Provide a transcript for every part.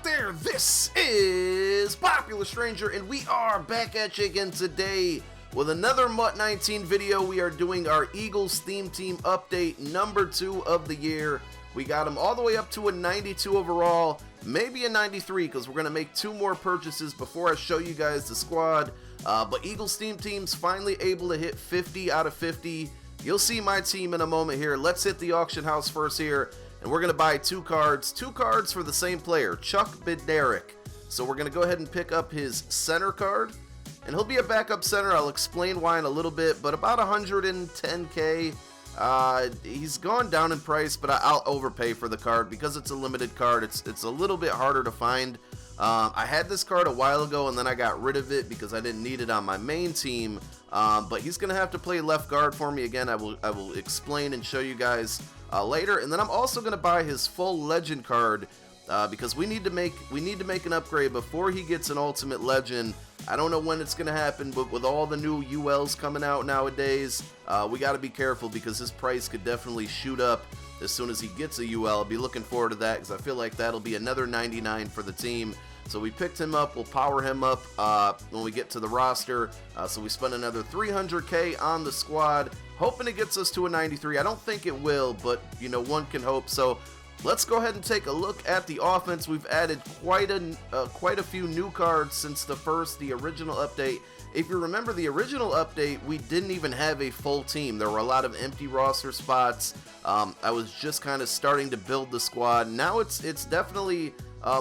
there, this is Popular Stranger, and we are back at you again today with another MUT19 video. We are doing our Eagles theme team update number 2 of the year. We got them all the way up to a 92 overall, maybe a 93, because we're going to make 2 more purchases before I show you guys the squad. But Eagles theme team's finally able to hit 50 out of 50. You'll see my team in a moment here. Let's hit the auction house first here. And we're going to buy 2 cards for the same player, Chuck Bednarik. So we're going to go ahead and pick up his center card, and he'll be a backup center. I'll explain why in a little bit, but about 110k. He's gone down in price, but I'll overpay for the card because it's a limited card. It's a little bit harder to find. I had this card a while ago, and then I got rid of it because I didn't need it on my main team. But he's going to have to play left guard for me again. I will explain and show you guys later. And then I'm also going to buy his full legend card because we need to make an upgrade before he gets an ultimate legend. I don't know when it's going to happen, but with all the new ULs coming out nowadays, we got to be careful because his price could definitely shoot up as soon as he gets a UL. I'll be looking forward to that because I feel like that'll be another 99 for the team. So we picked him up. We'll power him up when we get to the roster. So we spent another 300k on the squad, hoping it gets us to a 93. I don't think it will, but you know, one can hope. So let's go ahead and take a look at the offense. We've added quite a few new cards since the original update. If you remember the original update, we didn't even have a full team. There were a lot of empty roster spots. I was just kind of starting to build the squad. Now it's definitely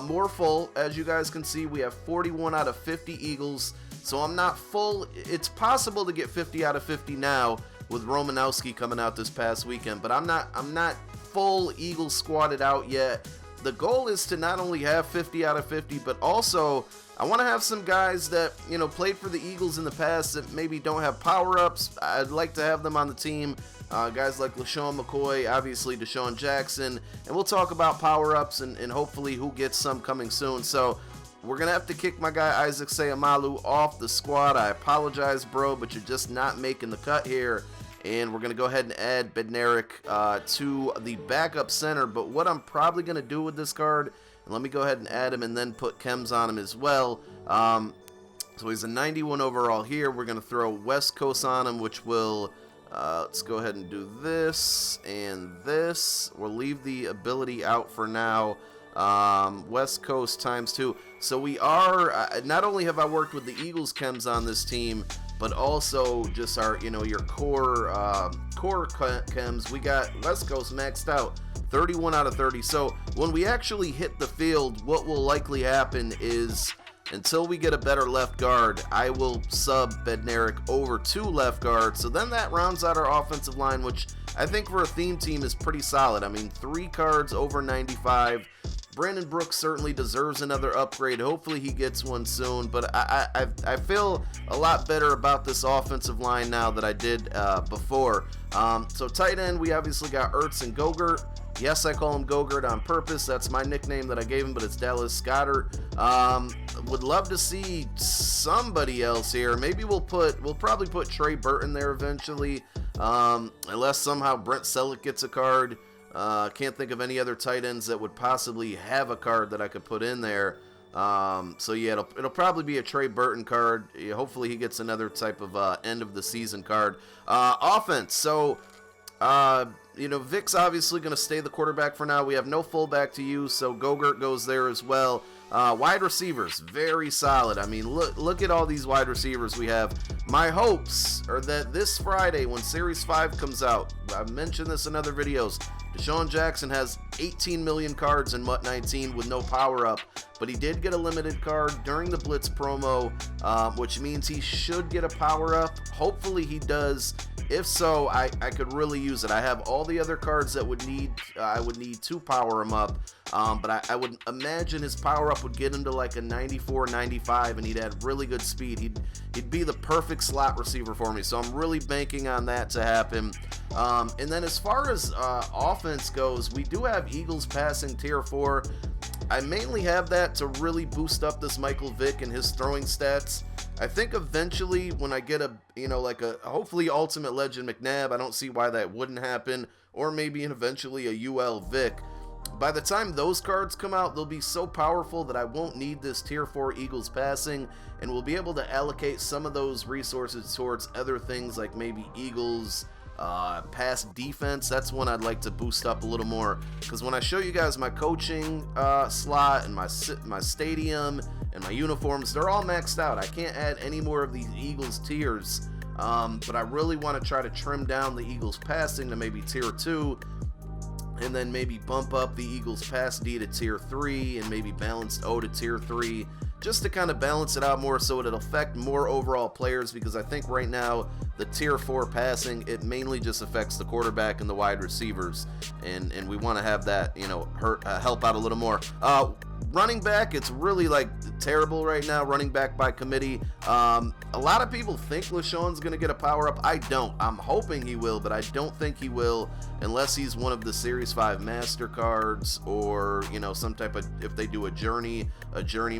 more full. As you guys can see, we have 41 out of 50 Eagles. So I'm not full. It's possible to get 50 out of 50 now with Romanowski coming out this past weekend, but I'm not full Eagles squatted out yet. The goal is to not only have 50 out of 50, but also I want to have some guys that, you know, played for the Eagles in the past that maybe don't have power-ups. I'd like to have them on the team. Guys like LaShawn McCoy, obviously Deshaun Jackson, and we'll talk about power-ups and hopefully who gets some coming soon. So we're going to have to kick my guy Isaac Seumalo off the squad. I apologize, bro, but you're just not making the cut here. And we're going to go ahead and add Bednarik to the backup center. But what I'm probably going to do with this card, and let me go ahead and add him and then put chems on him as well. So he's a 91 overall here. We're going to throw West Coast on him, which will, let's go ahead and do this and this. We'll leave the ability out for now. West Coast times 2. So we are, not only have I worked with the Eagles chems on this team, but also just our, you know, your core chems. We got West Coast maxed out, 31 out of 30. So when we actually hit the field, what will likely happen is until we get a better left guard, I will sub Bednarik over to left guard. So then that rounds out our offensive line, which I think for a theme team is pretty solid. I mean, 3 cards over 95. Brandon Brooks certainly deserves another upgrade. Hopefully he gets one soon, but I feel a lot better about this offensive line now than I did before. So tight end, we obviously got Ertz and Gogurt. Yes, I call him Gogurt on purpose. That's my nickname that I gave him, but it's Dallas Goedert. Would love to see somebody else here. Maybe we'll probably put Trey Burton there eventually, unless somehow Brent Selleck gets a card. Can't think of any other tight ends that would possibly have a card that I could put in there. So yeah, it'll probably be a Trey Burton card. Yeah, hopefully he gets another type of end of the season card. Offense. So you know, Vic's obviously going to stay the quarterback for now. We have no fullback to use, so Gogurt goes there as well. Wide receivers, very solid. I mean, look at all these wide receivers we have. My hopes are that this Friday when Series 5 comes out, I've mentioned this in other videos, Deshaun Jackson has 18 million cards in MUT19 with no power-up, but he did get a limited card during the Blitz promo, which means he should get a power-up. Hopefully he does. If so, I could really use it. I have all the other cards that I would need to power him up, but I would imagine his power-up would get him to like a 94, 95, and he'd have really good speed. He'd be the perfect slot receiver for me, so I'm really banking on that to happen. And then as far as offense goes, we do have Eagles passing tier 4. I mainly have that to really boost up this Michael Vick and his throwing stats. I think eventually when I get hopefully Ultimate Legend McNabb, I don't see why that wouldn't happen, or maybe eventually a UL Vick, By the time those cards come out, they'll be so powerful that I won't need this tier 4 Eagles passing, and we'll be able to allocate some of those resources towards other things like maybe Eagles pass defense. That's one I'd like to boost up a little more, because when I show you guys my coaching slot and my stadium and my uniforms, they're all maxed out. I can't add any more of these Eagles tiers, but I really want to try to trim down the Eagles passing to maybe tier 2, and then maybe bump up the Eagles pass D to tier 3 and maybe balanced O to tier 3, just to kind of balance it out more so it'll affect more overall players, because I think right now the tier 4 passing, it mainly just affects the quarterback and the wide receivers, and we want to have that, you know, help out a little more. Running back, it's really like terrible right now, running back by committee. A lot of people think LaShawn's going to get a power up. I don't. I'm hoping he will, but I don't think he will unless he's one of the Series 5 Master cards, or, you know, some type of, if they do a Journey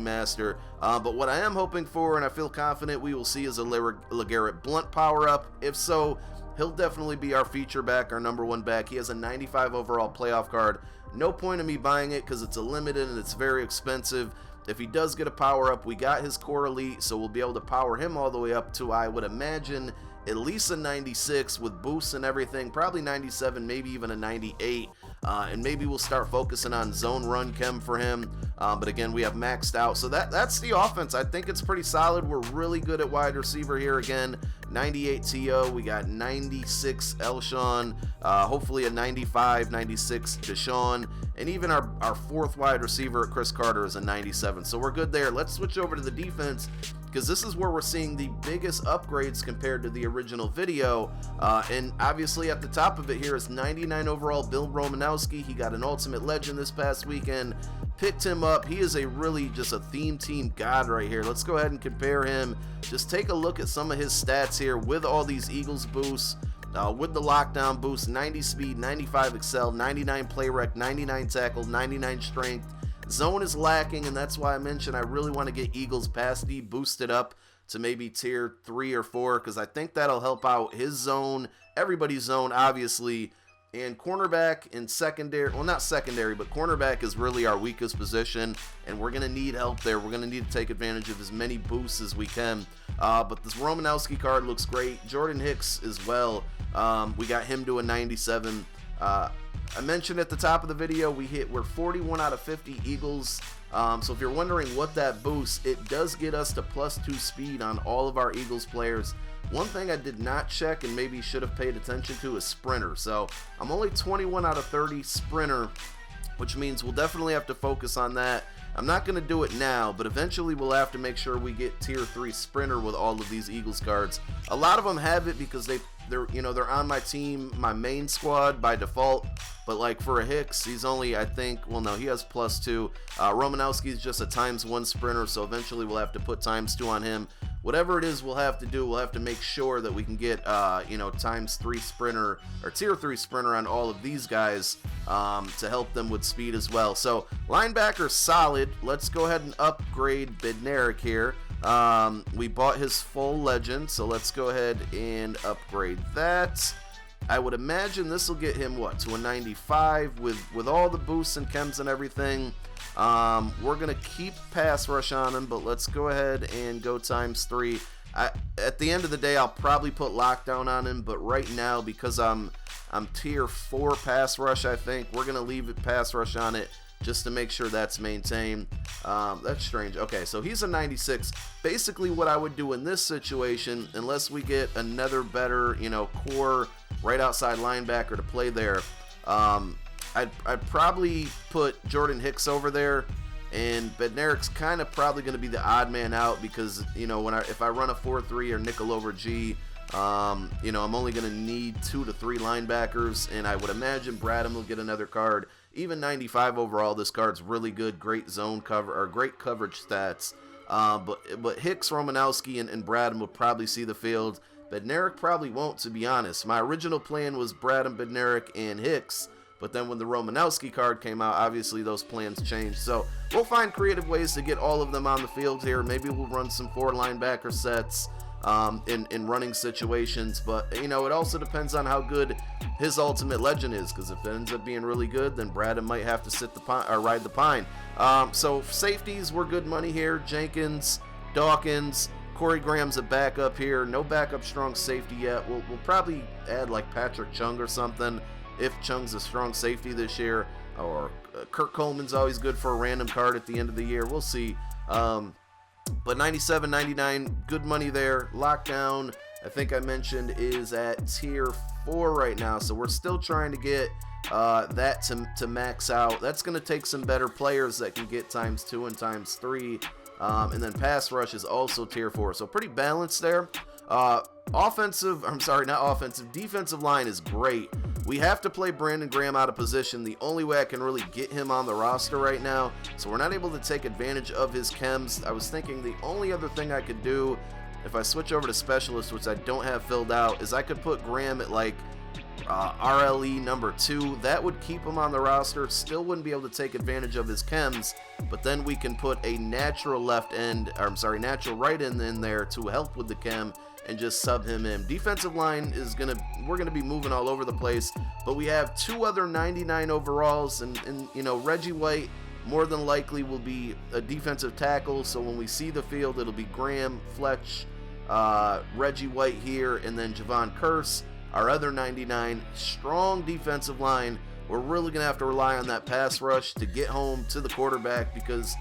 Master. But what I am hoping for, and I feel confident we will see, is a LeGarrette Blount power up. If so, he'll definitely be our feature back, our number 1 back. He has a 95 overall playoff card. No point in me buying it because it's a limited and it's very expensive. If he does get a power up, we got his core elite, so we'll be able to power him all the way up to, I would imagine, at least a 96 with boosts and everything, probably 97, maybe even a 98. And maybe we'll start focusing on zone run chem for him. But again, we have maxed out. So that's the offense. I think it's pretty solid. We're really good at wide receiver here. Again, 98 T.O. We got 96 Elshon. Hopefully a 95, 96 Deshaun. And even our fourth wide receiver, Chris Carter, is a 97. So we're good there. Let's switch over to the defense, because this is where we're seeing the biggest upgrades compared to the original video. And obviously at the top of it here is 99 overall Bill Romanowski. He got an Ultimate Legend this past weekend. Picked him up. He is a really just a theme team god right here. Let's go ahead and compare him. Just take a look at some of his stats here with all these Eagles boosts. With the lockdown boost, 90 speed, 95 excel, 99 play rec, 99 tackle, 99 strength. Zone is lacking, and that's why I mentioned I really want to get Eagles pass D boosted up to maybe tier 3 or 4, because I think that'll help out his zone, everybody's zone, obviously. And cornerback and secondary, well, not secondary, but cornerback is really our weakest position, and we're going to need help there. We're going to need to take advantage of as many boosts as we can. But this Romanowski card looks great. Jordan Hicks as well. We got him to a 97. I mentioned at the top of the video, we're 41 out of 50 Eagles. So if you're wondering what that boosts, it does get us to +2 speed on all of our Eagles players. One thing I did not check and maybe should have paid attention to is sprinter. So I'm only 21 out of 30 sprinter, which means we'll definitely have to focus on that. I'm not going to do it now, but eventually we'll have to make sure we get tier 3 sprinter with all of these Eagles cards. A lot of them have it because they're on my team, my main squad by default. But like for a Hicks, he's only, I think, well, no, he has +2. Romanowski is just a ×1 sprinter, so eventually we'll have to put ×2 on him. Whatever it is we'll have to do, we'll have to make sure that we can get, ×3 sprinter or tier 3 sprinter on all of these guys to help them with speed as well. So linebacker solid. Let's go ahead and upgrade Bednarik here. We bought his full legend, so let's go ahead and upgrade that. I would imagine this will get him, to a 95 with all the boosts and chems and everything. We're going to keep pass rush on him, but let's go ahead and go ×3. At the end of the day, I'll probably put lockdown on him, but right now, because I'm tier 4 pass rush, I think, we're going to leave it pass rush on it just to make sure that's maintained. That's strange. Okay, so he's a 96. Basically, what I would do in this situation, unless we get another better, core right outside linebacker to play there, I'd probably put Jordan Hicks over there, and Bednarik's kind of probably going to be the odd man out because, if I run a 4-3 or nickel over G, I'm only going to need 2 to 3 linebackers, and I would imagine Bradham will get another card. Even 95 overall, this card's really good, great zone cover, or great coverage stats. But Hicks, Romanowski, and Bradham will probably see the field. Bednarik probably won't, to be honest. My original plan was Bradham, Bednarik, and Hicks, but then when the Romanowski card came out, obviously those plans changed. So we'll find creative ways to get all of them on the field here. Maybe we'll run some 4 linebacker sets. in running situations. But, you know, it also depends on how good his ultimate legend is, because if it ends up being really good, then Braden might have to sit the pine, or ride the pine. So safeties were good money here. Jenkins, Dawkins, Corey Graham's a backup here. No backup strong safety yet. We'll probably add like Patrick Chung or something if Chung's a strong safety this year. Or Kurt Coleman's always good for a random card at the end of the year. We'll see. But 97, 99, good money there. Lockdown, I think I mentioned, is at tier 4 right now. So we're still trying to get that to max out. That's going to take some better players that can get ×2 and ×3. And then pass rush is also tier 4. So pretty balanced there. Defensive line is great. We have to play Brandon Graham out of position. The only way I can really get him on the roster right now. So we're not able to take advantage of his chems. I was thinking the only other thing I could do if I switch over to specialist, which I don't have filled out, is I could put Graham at like RLE number 2. That would keep him on the roster. Still wouldn't be able to take advantage of his chems, but then we can put a natural natural right end in there to help with the chem and just sub him in. Defensive line is we're gonna be moving all over the place, but we have 2 other 99 overalls, and you know, Reggie White more than likely will be a defensive tackle. So when we see the field, it'll be Graham, Fletch, Reggie White here, and then Javon Curse, our other 99. Strong defensive line. We're really going to have to rely on that pass rush to get home to the quarterback, because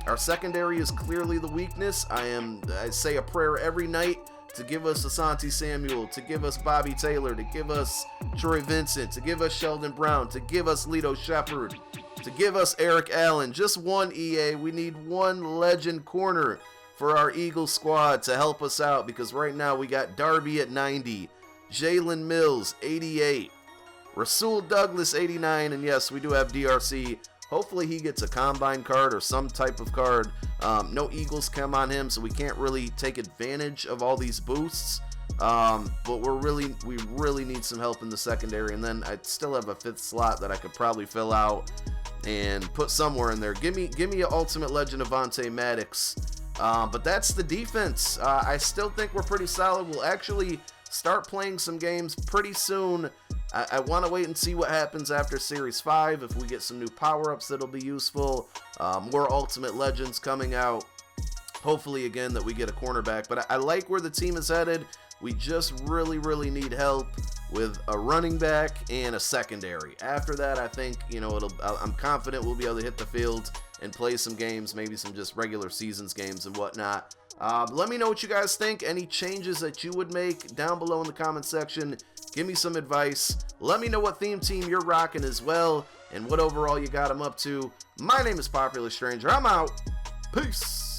our secondary is clearly the weakness. I say a prayer every night to give us Asante Samuel, to give us Bobby Taylor, to give us Troy Vincent, to give us Sheldon Brown, to give us Lito Shepherd, to give us Eric Allen. Just one EA. We need one legend corner for our Eagles squad to help us out, because right now we got Darby at 90, Jalen Mills 88, Rasul Douglas 89, and yes, we do have DRC. Hopefully he gets a combine card or some type of card. No Eagles chem on him, so we can't really take advantage of all these boosts. But we really need some help in the secondary. And then I still have a 5th slot that I could probably fill out and put somewhere in there. Give me an ultimate legend Avonte Maddox. But that's the defense. I still think we're pretty solid. We'll actually start playing some games pretty soon. I want to wait and see what happens after Series 5. If we get some new power-ups, that'll be useful. More Ultimate Legends coming out. Hopefully, again, that we get a cornerback. But I like where the team is headed. We just really need help with a running back and a secondary. After that, I think, you know, I'm confident we'll be able to hit the field and play some games, maybe some just regular seasons games and whatnot. Let me know what you guys think. Any changes that you would make down below in the comment section. Give me some advice. Let me know what theme team you're rocking as well, and what overall you got them up to. My name is Popular Stranger. I'm out. Peace.